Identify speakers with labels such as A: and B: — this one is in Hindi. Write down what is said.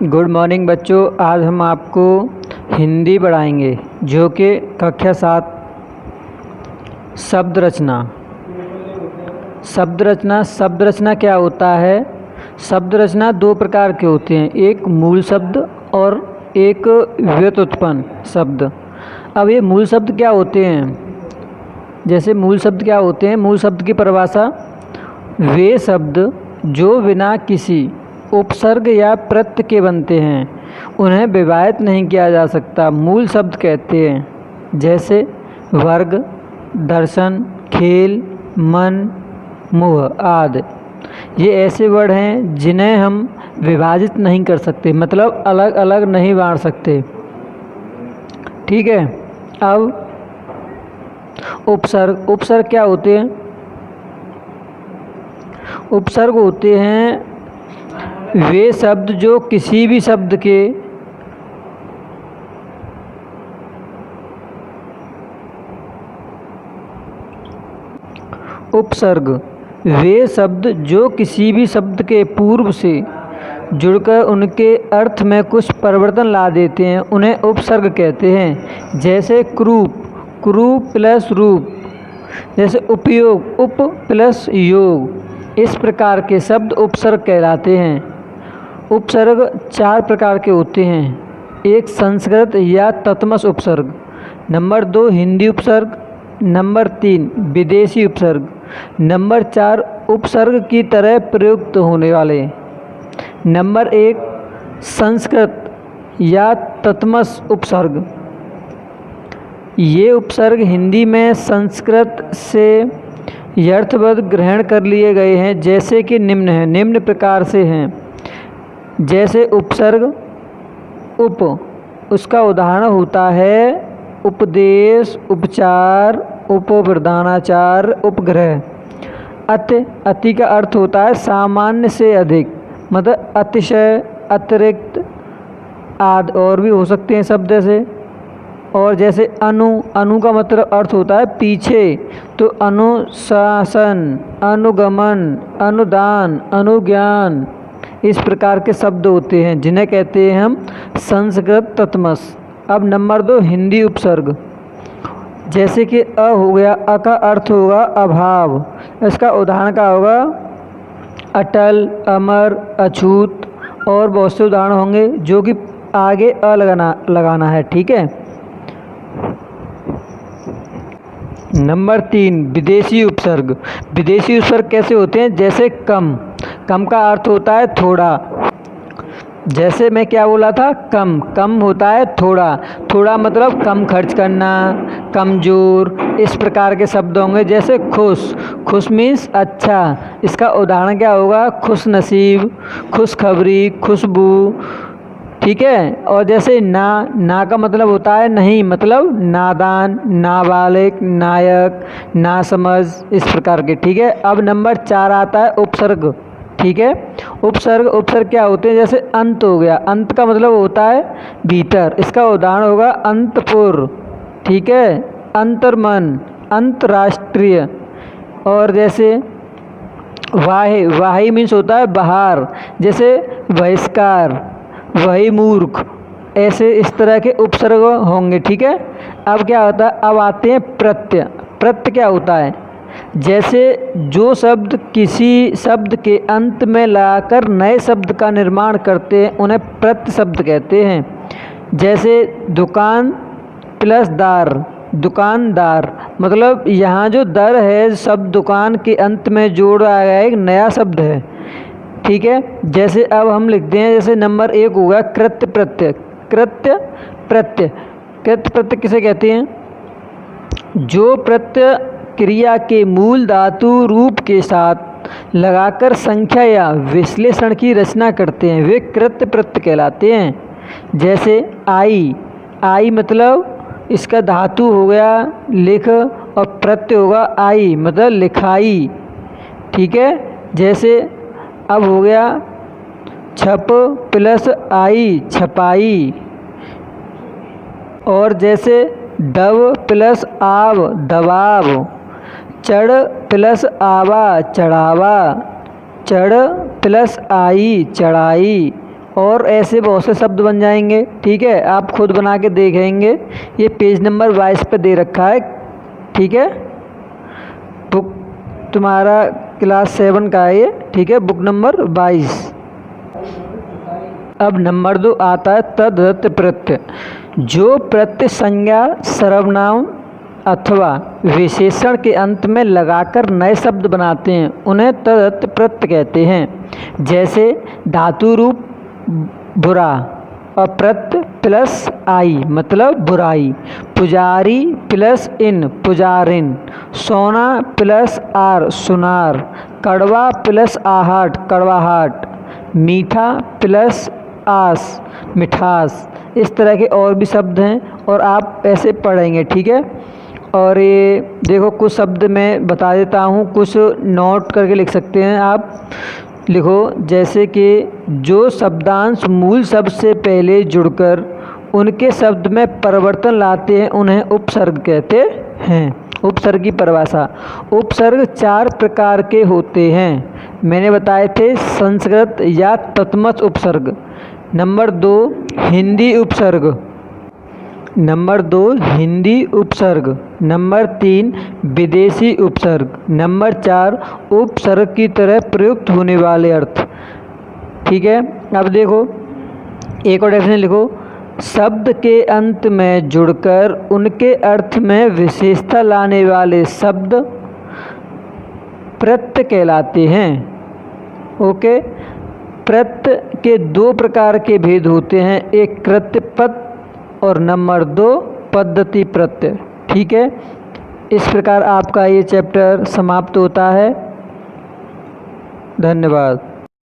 A: गुड मॉर्निंग बच्चों। आज हम आपको हिंदी पढ़ाएंगे जो कि कक्षा 7 शब्द रचना। शब्द रचना क्या होता है? शब्द रचना दो प्रकार के होते हैं, एक मूल शब्द और एक व्युत्पन्न शब्द। अब ये मूल शब्द क्या होते हैं? जैसे मूल शब्द क्या होते हैं? मूल शब्द की परिभाषा वे शब्द जो बिना किसी उपसर्ग या प्रत्यय के बनते हैं, उन्हें विभाजित नहीं किया जा सकता, मूल शब्द कहते हैं। जैसे वर्ग, दर्शन, खेल, मन, मुह आदि। ये ऐसे वर्ड हैं जिन्हें हम विभाजित नहीं कर सकते, मतलब अलग अलग नहीं बांट सकते। ठीक है। अब उपसर्ग क्या होते हैं? उपसर्ग होते हैं वे शब्द जो किसी भी शब्द के पूर्व से जुड़कर उनके अर्थ में कुछ परिवर्तन ला देते हैं, उन्हें उपसर्ग कहते हैं। जैसे क्रूप प्लस रूप, जैसे उपयोग, उप प्लस योग। इस प्रकार के शब्द उपसर्ग कहलाते हैं। उपसर्ग 4 प्रकार के होते हैं। एक संस्कृत या तत्सम उपसर्ग, नंबर 2 हिंदी उपसर्ग, नंबर 3 विदेशी उपसर्ग, नंबर 4 उपसर्ग की तरह प्रयुक्त होने वाले। नंबर 1 संस्कृत या तत्सम उपसर्ग। ये उपसर्ग हिंदी में संस्कृत से यथावत ग्रहण कर लिए गए हैं, जैसे कि निम्न प्रकार से हैं। जैसे उपसर्ग उप, उसका उदाहरण होता है उपदेश, उपचार, उपप्रधानाचार, उपग्रह। अति का अर्थ होता है सामान्य से अधिक, मतलब अतिशय, अतिरिक्त आदि और भी हो सकते हैं शब्द से। और जैसे अनु का मतलब अर्थ होता है पीछे, तो अनुशासन, अनुगमन, अनुदान, अनुज्ञान। इस प्रकार के शब्द होते हैं जिन्हें कहते हैं हम संस्कृत तत्सम। अब नंबर 2 हिंदी उपसर्ग। जैसे कि अ हो गया, अ का अर्थ होगा अभाव। इसका उदाहरण क्या होगा? अटल, अमर, अछूत और बहुत से उदाहरण होंगे जो कि आगे अ लगाना है। ठीक है। नंबर 3 विदेशी उपसर्ग। विदेशी उपसर्ग कैसे होते हैं? जैसे कम का अर्थ होता है थोड़ा। जैसे मैं क्या बोला था? कम होता है थोड़ा मतलब कम खर्च करना, कमज़ोर। इस प्रकार के शब्द होंगे। जैसे खुश मीन्स अच्छा। इसका उदाहरण क्या होगा? खुश नसीब, खुशखबरी, खुशबू। ठीक है। और जैसे ना का मतलब होता है नहीं, मतलब नादान, नाबालिग, नायक, नासमझ, इस प्रकार के। ठीक है। अब नंबर 4 आता है उपसर्ग। ठीक है। उपसर्ग क्या होते हैं? जैसे अंत हो गया, अंत का मतलब होता है भीतर। इसका उदाहरण होगा अंतपुर। ठीक है। अंतर्मन, अंतर्राष्ट्रीय। और जैसे वाही मीन्स होता है बाहर, जैसे बहिष्कार, वही मूर्ख। ऐसे इस तरह के उपसर्ग होंगे। ठीक है। अब क्या होता है? अब आते हैं प्रत्यय। प्रत्यय क्या होता है? जैसे जो शब्द किसी शब्द के अंत में लाकर नए शब्द का निर्माण करते हैं, उन्हें प्रत्यय शब्द कहते हैं। जैसे दुकान प्लस दार, दुकानदार। मतलब यहाँ जो दर है शब्द दुकान के अंत में जोड़ा गया एक नया शब्द है। ठीक है। जैसे अब हम लिखते हैं, जैसे नंबर 1 होगा कृत्य प्रत्यय। कृत्य प्रत्यय किसे कहते हैं? जो प्रत्यय क्रिया के मूल धातु रूप के साथ लगाकर संख्या या विश्लेषण की रचना करते हैं, वे कृत्य प्रत्यय कहलाते हैं। जैसे आई मतलब इसका धातु हो गया लिख, और प्रत्यय होगा आई मतलब लिखाई। ठीक है। जैसे अब हो गया छप प्लस आई, छपाई। और जैसे डब प्लस आव, दबाव। चढ़ प्लस आवा, चढ़ावा। चढ़ प्लस आई, चढ़ाई। और ऐसे बहुत से शब्द बन जाएंगे। ठीक है, आप खुद बना के देखेंगे। ये पेज नंबर 22 पे दे रखा है। ठीक है, बुक तुम्हारा क्लास 7 का है ये। ठीक है, बुक नंबर 22। अब नंबर 2 आता है तद्धित प्रत्यय। जो प्रत्यय संज्ञा, सर्वनाम अथवा विशेषण के अंत में लगाकर नए शब्द बनाते हैं उन्हें तद्धित प्रत्यय कहते हैं। जैसे धातु रूप बुरा और प्रत्यय प्लस आई मतलब बुराई, पुजारी प्लस इन पुजारिन, सोना प्लस आर सुनार, कड़वा प्लस आहट कड़वाहट, मीठा प्लस आस मिठास। इस तरह के और भी शब्द हैं और आप ऐसे पढ़ेंगे। ठीक है, और ये देखो कुछ शब्द मैं बता देता हूँ, कुछ नोट करके लिख सकते हैं आप। लिखो जैसे कि जो शब्दांश मूल शब्द से पहले जुड़कर उनके शब्द में परिवर्तन लाते हैं उन्हें उपसर्ग कहते हैं। उपसर्ग की परिभाषा, उपसर्ग 4 प्रकार के होते हैं। मैंने बताए थे संस्कृत या तत्सम उपसर्ग। नंबर 2 हिंदी उपसर्ग, नंबर 2 हिंदी उपसर्ग, नंबर 3 विदेशी उपसर्ग, नंबर 4 उपसर्ग की तरह प्रयुक्त होने वाले अर्थ। ठीक है, अब देखो एक और डेफिनेशन लिखो। शब्द के अंत में जुड़कर उनके अर्थ में विशेषता लाने वाले शब्द प्रत्यय कहलाते हैं। ओके, प्रत्यय के 2 प्रकार के भेद होते हैं, एक कृत्य पद और नंबर 2 पद्धति प्रत्यय। ठीक है, इस प्रकार आपका ये चैप्टर समाप्त होता है। धन्यवाद।